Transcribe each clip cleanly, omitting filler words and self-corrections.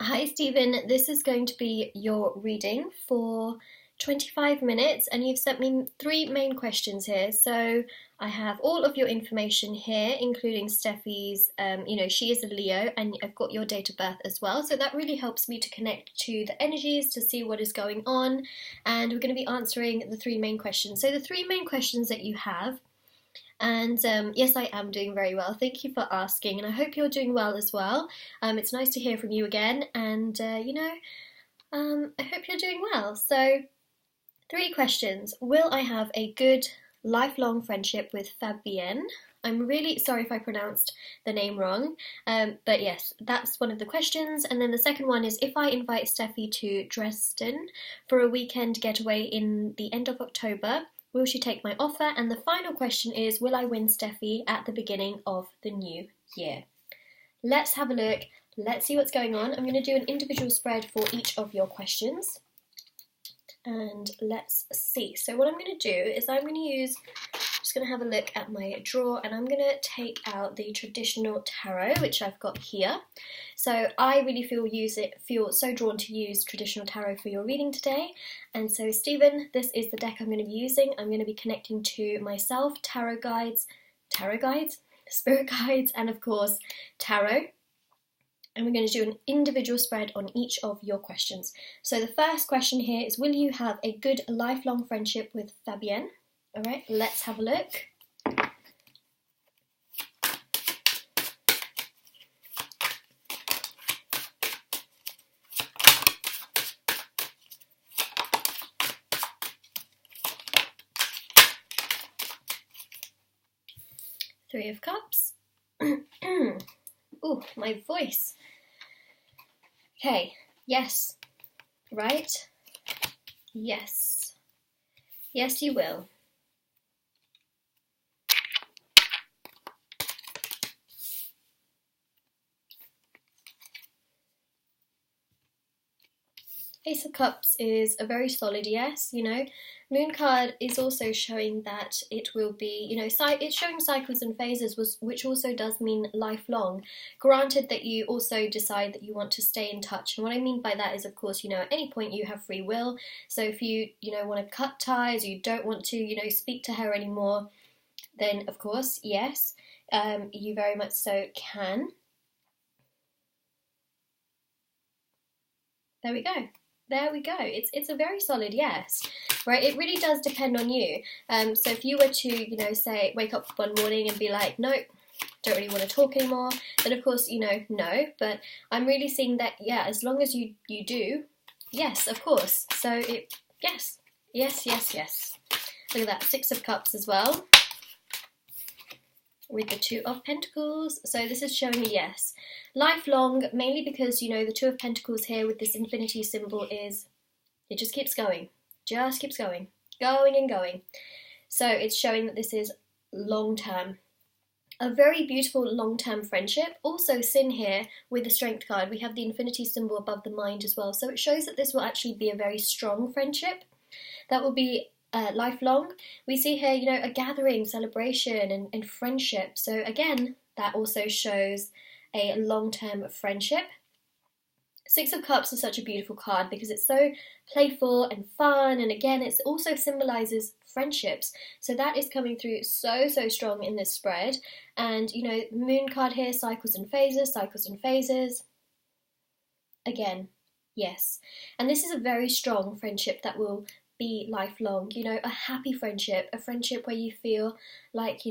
Hi Stephen, this is going to be your reading for 25 minutes and you've sent me three main questions here. So I have all of your information here, including Steffi's, she is a Leo and I've got your date of birth as well. So that really helps me to connect to the energies to see what is going on, and we're going to be answering the three main questions. So the three main questions that you have. And yes, I am doing very well. Thank you for asking, and I hope you're doing well as well. It's nice to hear from you again, and I hope you're doing well. So, three questions. Will I have a good lifelong friendship with Fabienne? I'm really sorry if I pronounced the name wrong, but yes, that's one of the questions. And then the second one is, if I invite Steffi to Dresden for a weekend getaway in the end of October, will she take my offer? And the final question is, will I win Steffi at the beginning of the new year? Let's have a look. Let's see what's going on. I'm going to do an individual spread for each of your questions. And let's see. So what I'm going to do is just going to have a look at my drawer, and I'm going to take out the traditional tarot, which I've got here. So I really feel so drawn to use traditional tarot for your reading today. And so Stephen, this is the deck I'm going to be using. I'm going to be connecting to myself, tarot guides, spirit guides, and of course tarot. And we're going to do an individual spread on each of your questions. So the first question here is, will you have a good lifelong friendship with Fabienne? All right, let's have a look. Three of Cups. Ooh, my voice. Okay, yes, right? Yes. Yes, you will. Ace of Cups is a very solid yes, Moon card is also showing that it will be, it's showing cycles and phases, which also does mean lifelong. Granted that you also decide that you want to stay in touch. And what I mean by that is, of course, at any point you have free will. So if you, want to cut ties, or you don't want to, speak to her anymore, then of course, yes, you very much so can. There we go. There we go. It's a very solid yes, right? It really does depend on you. So if you were to, say, wake up one morning and be like, nope, don't really want to talk anymore, then of course, no. But I'm really seeing that, yeah, as long as you do, yes, of course. So yes. Look at that, Six of Cups as well, with the Two of Pentacles. So this is showing a yes. Lifelong, mainly because, the Two of Pentacles here with this infinity symbol is, it just keeps going. Just keeps going. Going and going. So it's showing that this is long-term. A very beautiful long-term friendship. Also Sin here with the Strength card. We have the infinity symbol above the mind as well. So it shows that this will actually be a very strong friendship. That will be lifelong. We see here, a gathering, celebration, and friendship. So again, that also shows a long-term friendship. Six of Cups is such a beautiful card because it's so playful and fun, and again, it also symbolizes friendships. So that is coming through so strong in this spread. And, Moon card here, cycles and phases. Again, yes. And this is a very strong friendship that will be lifelong, a happy friendship, a friendship where you feel like,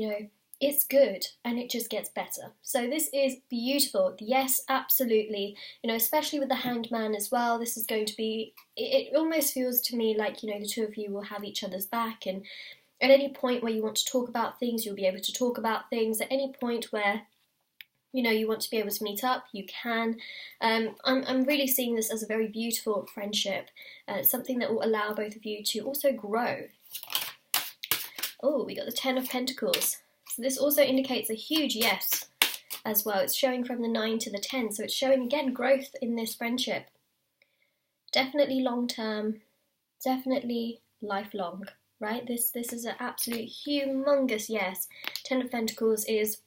it's good and it just gets better. So this is beautiful. Yes, absolutely. Especially with the Hanged Man as well, this is going to be, it almost feels to me like, the two of you will have each other's back, and at any point where you want to talk about things, you'll be able to talk about things. At any point where you want to be able to meet up, you can. I'm really seeing this as a very beautiful friendship, something that will allow both of you to also grow. Oh, we got the Ten of Pentacles. So this also indicates a huge yes as well. It's showing from the 9 to the 10, so it's showing again growth in this friendship. Definitely long term, definitely lifelong, right? This is an absolute humongous yes. Ten of Pentacles is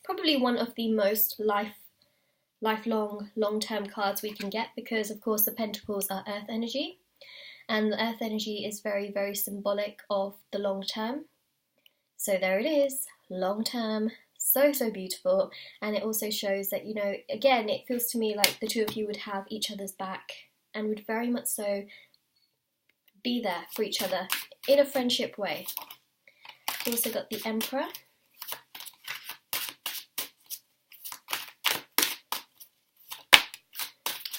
probably one of the most lifelong, long-term cards we can get, because of course the Pentacles are earth energy, and the earth energy is very, very symbolic of the long term. So there it is, long term, so, so beautiful. And it also shows that, you know, again, it feels to me like the two of you would have each other's back and would very much so be there for each other in a friendship way. We've also got the Emperor.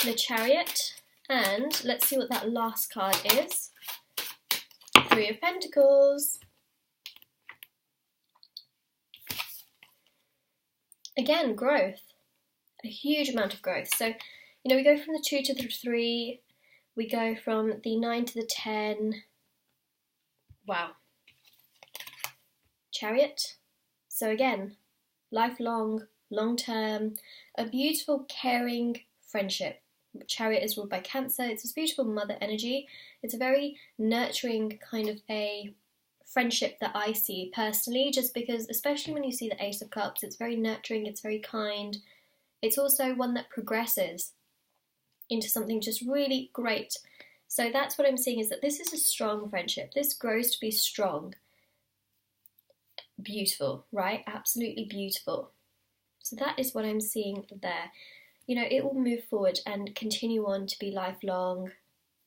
The Chariot, and let's see what that last card is. Three of Pentacles. Again, growth, a huge amount of growth. So, you know, we go from the 2 to the 3, we go from the 9 to the 10. Wow. Chariot. So again, lifelong, long-term, a beautiful, caring friendship. Chariot is ruled by Cancer. It's this beautiful mother energy. It's a very nurturing kind of a friendship that I see personally, just because, especially when you see the Ace of Cups, it's very nurturing, it's very kind. It's also one that progresses into something just really great. So that's what I'm seeing, is that this is a strong friendship. This grows to be strong. Beautiful, right? Absolutely beautiful. So that is what I'm seeing there. You know, it will move forward and continue on to be lifelong.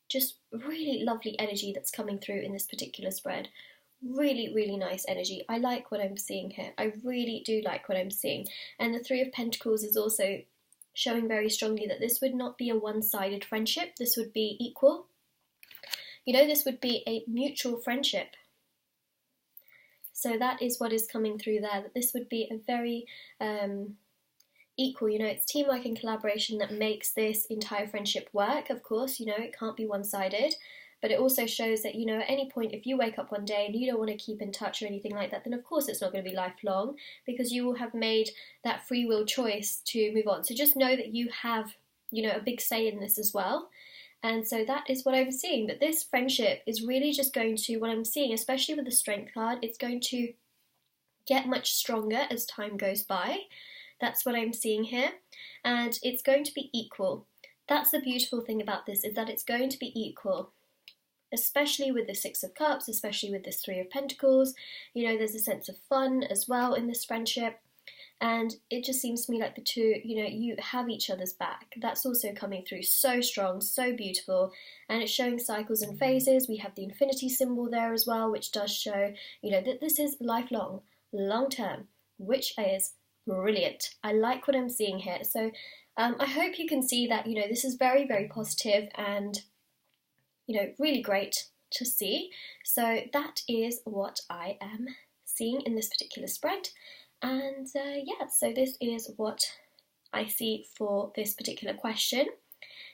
Just really lovely energy that's coming through in this particular spread. Really, really nice energy. I like what I'm seeing here. I really do like what I'm seeing. And the Three of Pentacles is also showing very strongly that this would not be a one-sided friendship. This would be equal. You know, this would be a mutual friendship. So that is what is coming through there, that this would be a very equal, you know, it's teamwork and collaboration that makes this entire friendship work, of course, you know, it can't be one-sided, but it also shows that, you know, at any point, if you wake up one day and you don't want to keep in touch or anything like that, then of course it's not going to be lifelong, because you will have made that free will choice to move on. So just know that you have, you know, a big say in this as well. And so that is what I'm seeing, that this friendship is really just going to, what I'm seeing, especially with the Strength card, it's going to get much stronger as time goes by. That's what I'm seeing here. And it's going to be equal. That's the beautiful thing about this, is that it's going to be equal. Especially with the Six of Cups, especially with this Three of Pentacles. You know, there's a sense of fun as well in this friendship. And it just seems to me like the two, you know, you have each other's back. That's also coming through so strong, so beautiful. And it's showing cycles and phases. We have the infinity symbol there as well, which does show, you know, that this is lifelong, long term, which is brilliant. I like what I'm seeing here. So I hope you can see that, you know, this is very, very positive and, you know, really great to see. So that is what I am seeing in this particular spread. And yeah, so this is what I see for this particular question.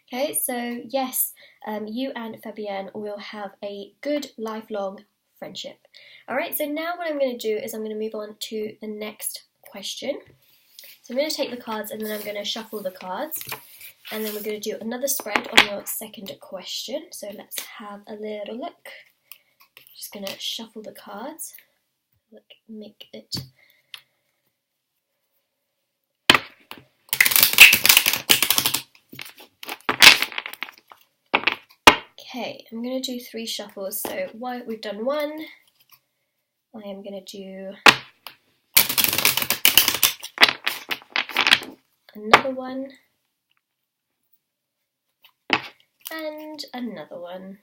Okay, so yes, you and Fabienne will have a good lifelong friendship. Alright, so now what I'm going to do is I'm going to move on to the next question. So I'm going to take the cards and then I'm going to shuffle the cards. And then we're going to do another spread on your second question. So let's have a little look. Just going to shuffle the cards. Look, make it... Okay, I'm going to do 3 shuffles. So we've done 1. I am going to do another one. And another one.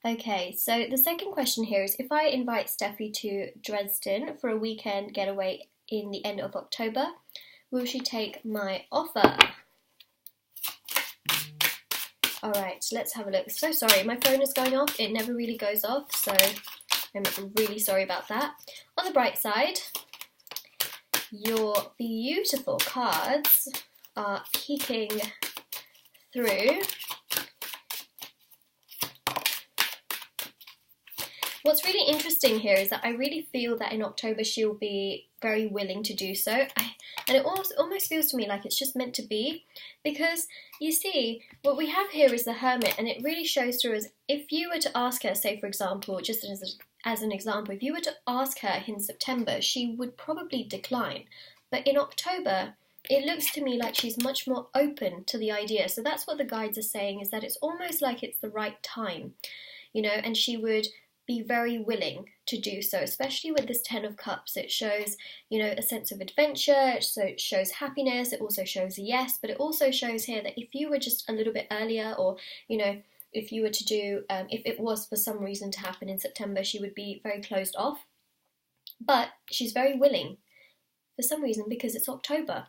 Okay, so the second question here is, if I invite Steffi to Dresden for a weekend getaway in the end of October, will she take my offer? Alright, let's have a look. So sorry, my phone is going off. It never really goes off, so I'm really sorry about that. On the bright side, your beautiful cards are peeking through. What's really interesting here is that I really feel that in October she'll be very willing to do so. And it almost feels to me like it's just meant to be, because you see, what we have here is the Hermit, and it really shows through as if you were to ask her, say for example, just as an example, if you were to ask her in September, she would probably decline. But in October, it looks to me like she's much more open to the idea. So that's what the guides are saying, is that it's almost like it's the right time, you know, and she would be very willing to do so, especially with this Ten of Cups. It shows, you know, a sense of adventure, so it shows happiness, it also shows a yes, but it also shows here that if you were just a little bit earlier, or, you know, if you were to do, if it was for some reason to happen in September, she would be very closed off. But she's very willing for some reason because it's October.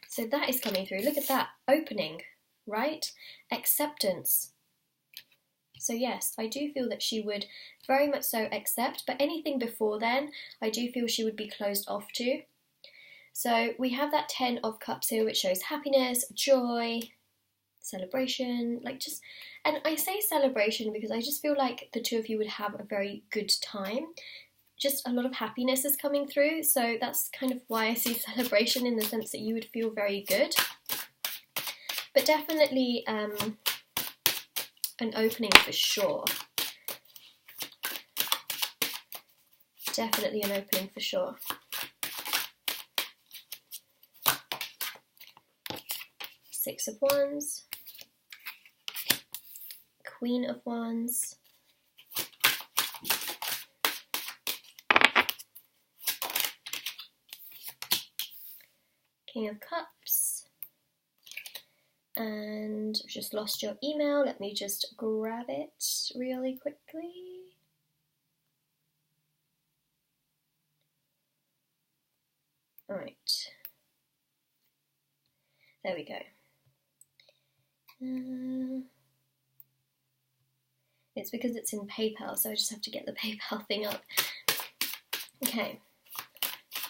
So that is coming through. Look at that, opening, right? Acceptance. So yes, I do feel that she would very much so accept, but anything before then, I do feel she would be closed off to. So we have that 10 of Cups here, which shows happiness, joy, celebration, like just, and I say celebration because I just feel like the two of you would have a very good time. Just a lot of happiness is coming through, so that's kind of why I see celebration, in the sense that you would feel very good. But definitely an opening for sure. Definitely an opening for sure. Six of Wands, Queen of Wands, King of Cups, and I've just lost your email. Let me just grab it really quickly. All right, there we go. It's because it's in PayPal, so I just have to get the PayPal thing up. Okay.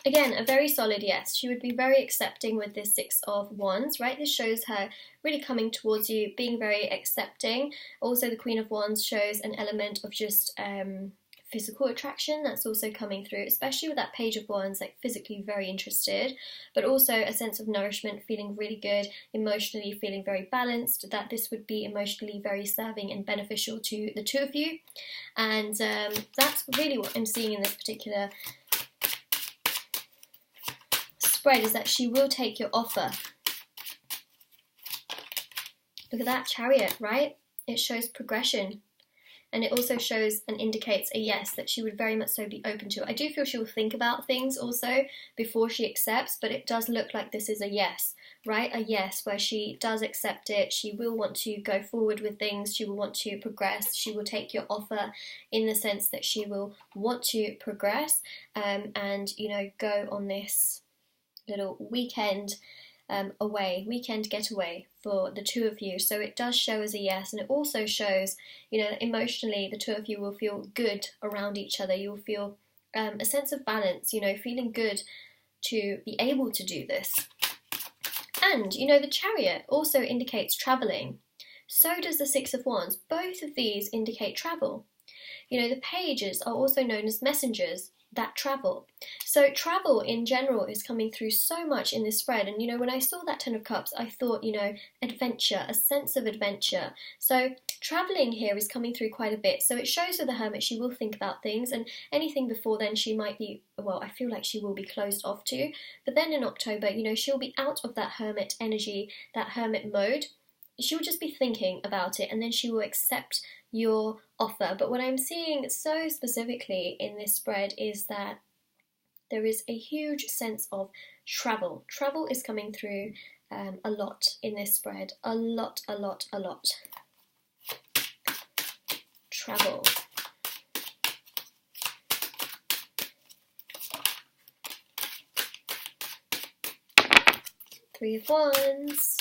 Again, a very solid yes. She would be very accepting with this Six of Wands, right? This shows her really coming towards you, being very accepting. Also, the Queen of Wands shows an element of just physical attraction that's also coming through, especially with that Page of Wands, like physically very interested, but also a sense of nourishment, feeling really good, emotionally feeling very balanced, that this would be emotionally very serving and beneficial to the two of you. And that's really what I'm seeing in this particular spread, is that she will take your offer. Look at that Chariot, right? It shows progression, and it also shows and indicates a yes, that she would very much so be open to. I do feel she will think about things also before she accepts, but it does look like this is a yes, right? A yes where she does accept it. She will want to go forward with things. She will want to progress. She will take your offer in the sense that she will want to progress and, you know, go on this little weekend weekend getaway for the two of you. So it does show as a yes, and it also shows, you know, emotionally the two of you will feel good around each other. You'll feel a sense of balance, you know, feeling good to be able to do this. And, you know, the Chariot also indicates travelling. So does the Six of Wands. Both of these indicate travel. You know, the pages are also known as messengers that travel. So travel in general is coming through so much in this spread. And, you know, when I saw that Ten of Cups, I thought, you know, adventure, a sense of adventure. So traveling here is coming through quite a bit. So it shows with the Hermit she will think about things, and anything before then she might be, well, I feel like she will be closed off to. But then in October, you know, she'll be out of that Hermit energy, that Hermit mode. She will just be thinking about it, and then she will accept your offer. But what I'm seeing so specifically in this spread is that there is a huge sense of travel. Travel is coming through a lot in this spread. A lot. Travel. Three of Wands.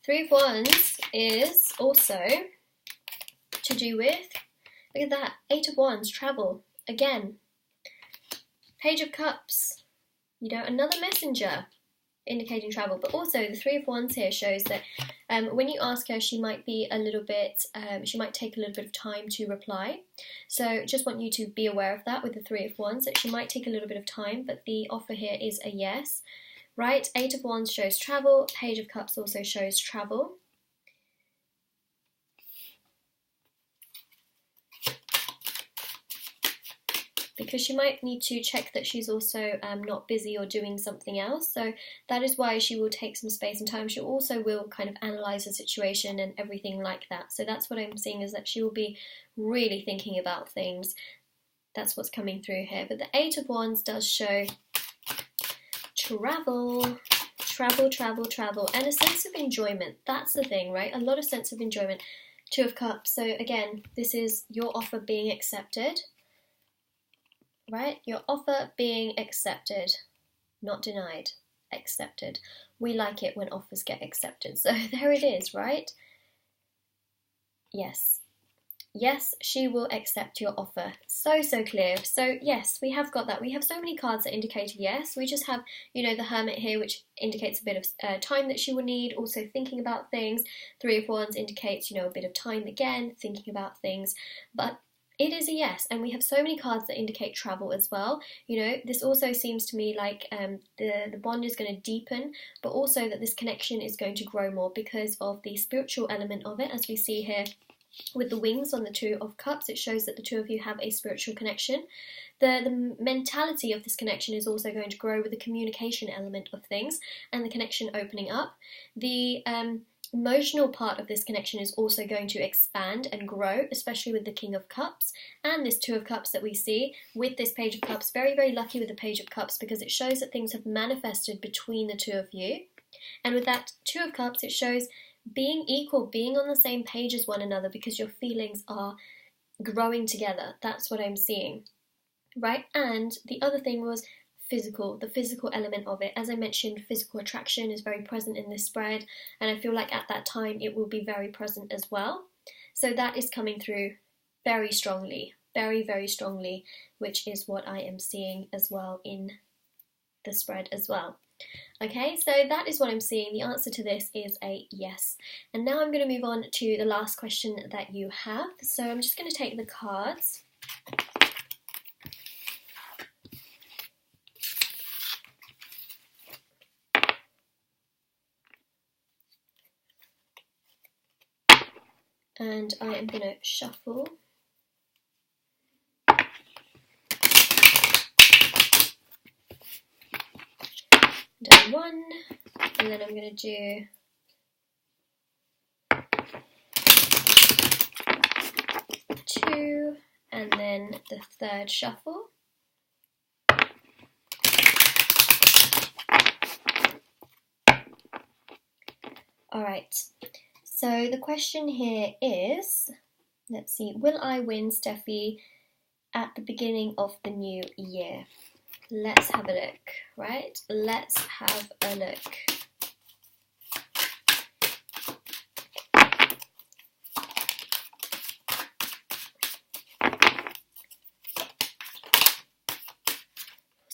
Three of Wands is also to do with, look at that, Eight of Wands, travel, again. Page of Cups, you know, another messenger indicating travel, but also the Three of Wands here shows that when you ask her, she might be a little bit, she might take a little bit of time to reply. So just want you to be aware of that with the Three of Wands, that she might take a little bit of time, but the offer here is a yes. Right, Eight of Wands shows travel, Page of Cups also shows travel. because she might need to check that she's also not busy or doing something else. So that is why she will take some space and time. She also will kind of analyse the situation and everything like that. So that's what I'm seeing, is that she will be really thinking about things. That's what's coming through here. But the Eight of Wands does show travel, travel, travel, travel, and a sense of enjoyment. That's the thing, right? A lot of sense of enjoyment. Two of Cups. So again, this is your offer being accepted. Right? Your offer being accepted, not denied, accepted. We like it when offers get accepted. So there it is, right? Yes. Yes, she will accept your offer. So, so clear. So yes, we have got that. We have so many cards that indicate a yes. We just have, you know, the Hermit here, which indicates a bit of time that she will need, also thinking about things. Three of Wands indicates, you know, a bit of time again, thinking about things. But it is a yes, and we have so many cards that indicate travel as well. You know, this also seems to me like the bond is going to deepen, but also that this connection is going to grow more because of the spiritual element of it, as we see here with the wings on the Two of Cups. It shows that the two of you have a spiritual connection. The mentality of this connection is also going to grow with the communication element of things and the connection opening up. The emotional part of this connection is also going to expand and grow, especially with the King of Cups and this Two of Cups that we see with this Page of Cups. Very, very lucky with the Page of Cups because it shows that things have manifested between the two of you. And with that Two of Cups, it shows being equal, being on the same page as one another because your feelings are growing together. That's what I'm seeing, right? And the other thing was the physical element of it. As I mentioned, physical attraction is very present in this spread, and I feel like at that time it will be very present as well. So that is coming through very strongly, very, very strongly, which is what I am seeing as well in the spread as well. Okay, so that is what I'm seeing. The answer to this is a yes. And now I'm going to move on to the last question that you have. So I'm just going to take the cards. And I am going to shuffle. Done one, and then I'm going to do two, and then the third shuffle. Alright, so the question here is, let's see, will I win, Steffi, at the beginning of the new year? Let's have a look, right? Let's have a look.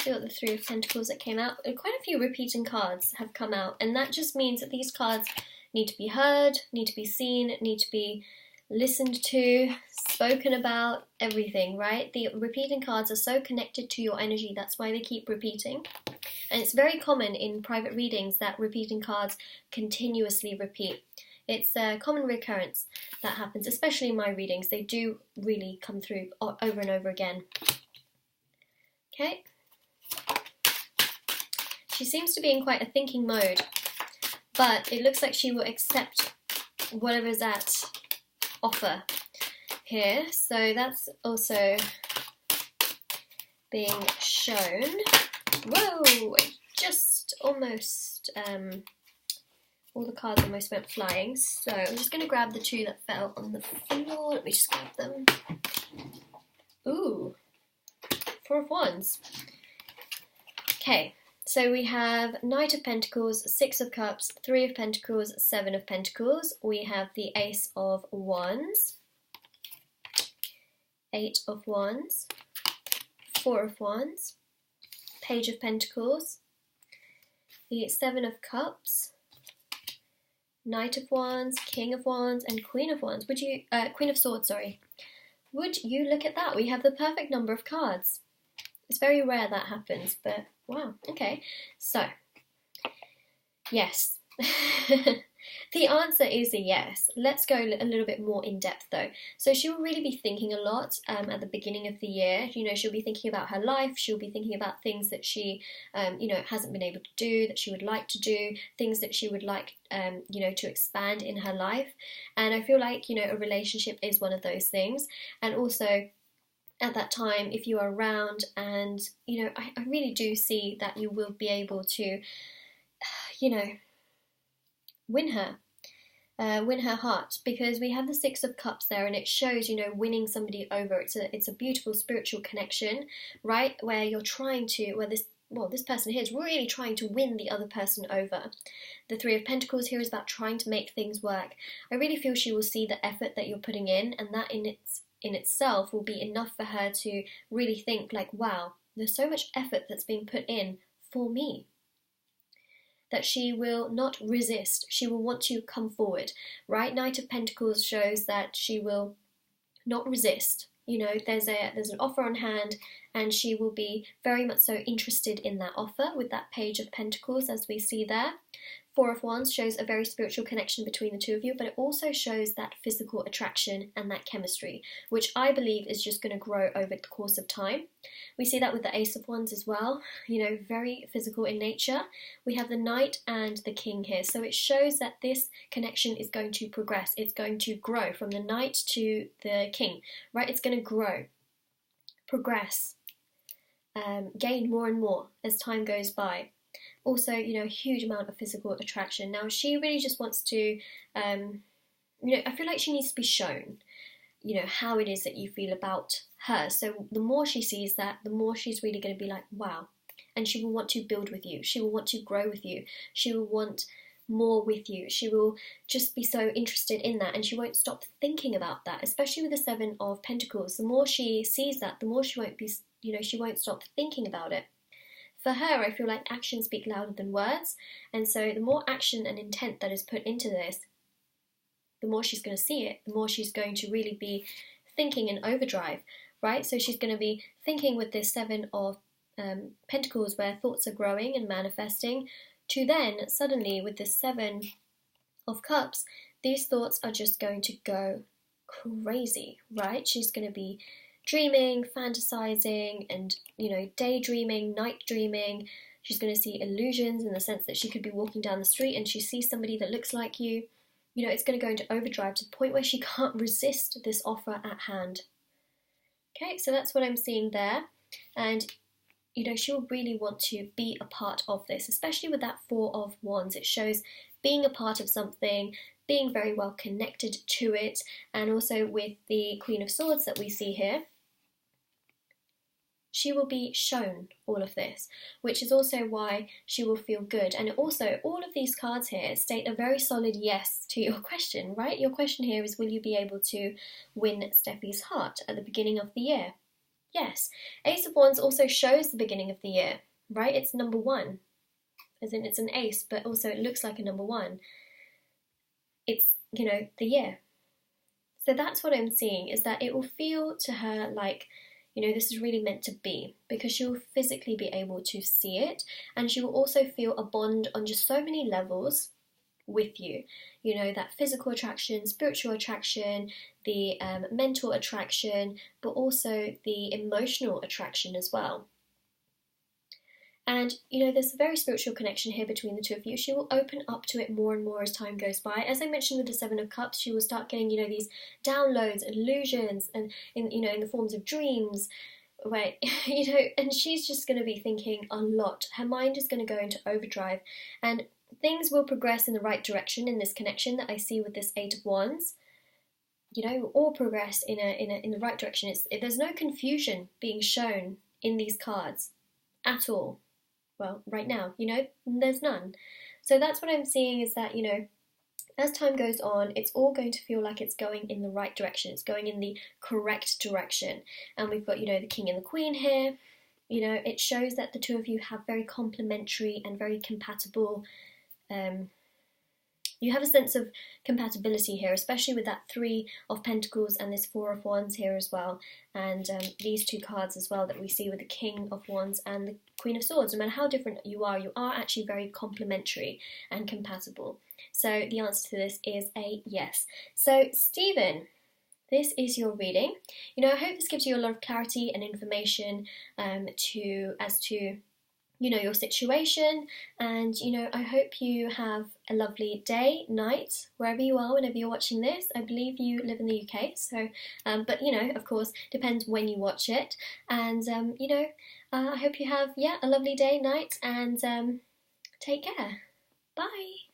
See what the Three of Pentacles that came out. Quite a few repeating cards have come out, and that just means that these cards need to be heard, need to be seen, need to be listened to, spoken about, everything, right? The repeating cards are so connected to your energy, that's why they keep repeating. And it's very common in private readings that repeating cards continuously repeat. It's a common recurrence that happens, especially in my readings. They do really come through over and over again. Okay. She seems to be in quite a thinking mode, but it looks like she will accept whatever's at offer here. So that's also being shown. Whoa! Just almost, all the cards almost went flying. So I'm just going to grab the two that fell on the floor. Let me just grab them. Ooh, Four of Wands. Okay. So we have Knight of Pentacles, Six of Cups, Three of Pentacles, Seven of Pentacles. We have the Ace of Wands, Eight of Wands, Four of Wands, Page of Pentacles, the Seven of Cups, Knight of Wands, King of Wands, and Queen of Wands. Queen of Swords, sorry. Would you look at that? We have the perfect number of cards. It's very rare that happens, but wow, okay. So, yes. The answer is a yes. Let's go a little bit more in depth though. So she will really be thinking a lot at the beginning of the year. You know, she'll be thinking about her life. She'll be thinking about things that she, hasn't been able to do, that she would like to do, things that she would like, to expand in her life. And I feel like, a relationship is one of those things. And also, at that time, if you are around, and, I really do see that you will be able to, win her heart, because we have the Six of Cups there, and it shows, winning somebody over. It's a beautiful spiritual connection, right? Where you're trying to, this person here is really trying to win the other person over. The Three of Pentacles here is about trying to make things work. I really feel she will see the effort that you're putting in, and that in itself will be enough for her to really think like, wow, there's so much effort that's being put in for me, that she will not resist. She will want to come forward, right? Knight of Pentacles shows that she will not resist. There's an offer on hand, and she will be very much so interested in that offer with that Page of Pentacles, as we see there. Four of Wands shows a very spiritual connection between the two of you, but it also shows that physical attraction and that chemistry, which I believe is just going to grow over the course of time. We see that with the Ace of Wands as well, very physical in nature. We have the Knight and the King here, so it shows that this connection is going to progress. It's going to grow from the Knight to the King, right? It's going to grow, progress, gain more and more as time goes by. Also, a huge amount of physical attraction. Now, she really just wants to, I feel like she needs to be shown, how it is that you feel about her. So the more she sees that, the more she's really going to be like, wow. And she will want to build with you. She will want to grow with you. She will want more with you. She will just be so interested in that, and she won't stop thinking about that, especially with the Seven of Pentacles. The more she sees that, the more she won't be, she won't stop thinking about it. For her, I feel like actions speak louder than words, and so the more action and intent that is put into this, the more she's going to see it, the more she's going to really be thinking in overdrive, right? So she's going to be thinking with this Seven of Pentacles, where thoughts are growing and manifesting, to then suddenly with this Seven of Cups, these thoughts are just going to go crazy, right? She's going to be dreaming, fantasizing, and, daydreaming, night dreaming. She's going to see illusions in the sense that she could be walking down the street and she sees somebody that looks like you. It's going to go into overdrive to the point where she can't resist this offer at hand. Okay, so that's what I'm seeing there. And, she'll really want to be a part of this, especially with that Four of Wands. It shows being a part of something, being very well connected to it, and also with the Queen of Swords that we see here, she will be shown all of this, which is also why she will feel good. And also, all of these cards here state a very solid yes to your question, right? Your question here is, will you be able to win Steffi's heart at the beginning of the year? Yes. Ace of Wands also shows the beginning of the year, right? It's number one, as in it's an ace, but also it looks like a number one. It's, the year. So that's what I'm seeing, is that it will feel to her like, this is really meant to be, because she will physically be able to see it, and she will also feel a bond on just so many levels with you. That physical attraction, spiritual attraction, the mental attraction, but also the emotional attraction as well. And, there's a very spiritual connection here between the two of you. She will open up to it more and more as time goes by. As I mentioned with the Seven of Cups, she will start getting, these downloads, illusions, and, in the forms of dreams, where, and she's just going to be thinking a lot. Her mind is going to go into overdrive, and things will progress in the right direction in this connection that I see with this Eight of Wands. All progress in the right direction. There's no confusion being shown in these cards at all. Well, right now, there's none. So that's what I'm seeing, is that, as time goes on, it's all going to feel like it's going in the right direction. It's going in the correct direction. And we've got, the King and the Queen here. It shows that the two of you have very complementary and very compatible you have a sense of compatibility here, especially with that Three of Pentacles and this Four of Wands here as well, and these two cards as well that we see with the King of Wands and the Queen of Swords. No matter how different you are actually very complementary and compatible. So the answer to this is a yes. So Stephen, this is your reading. I hope this gives you a lot of clarity and information as to your situation, and I hope you have a lovely day, night, wherever you are, whenever you're watching this. I believe you live in the UK, so but of course depends when you watch it, and I hope you have a lovely day, night, and take care. Bye.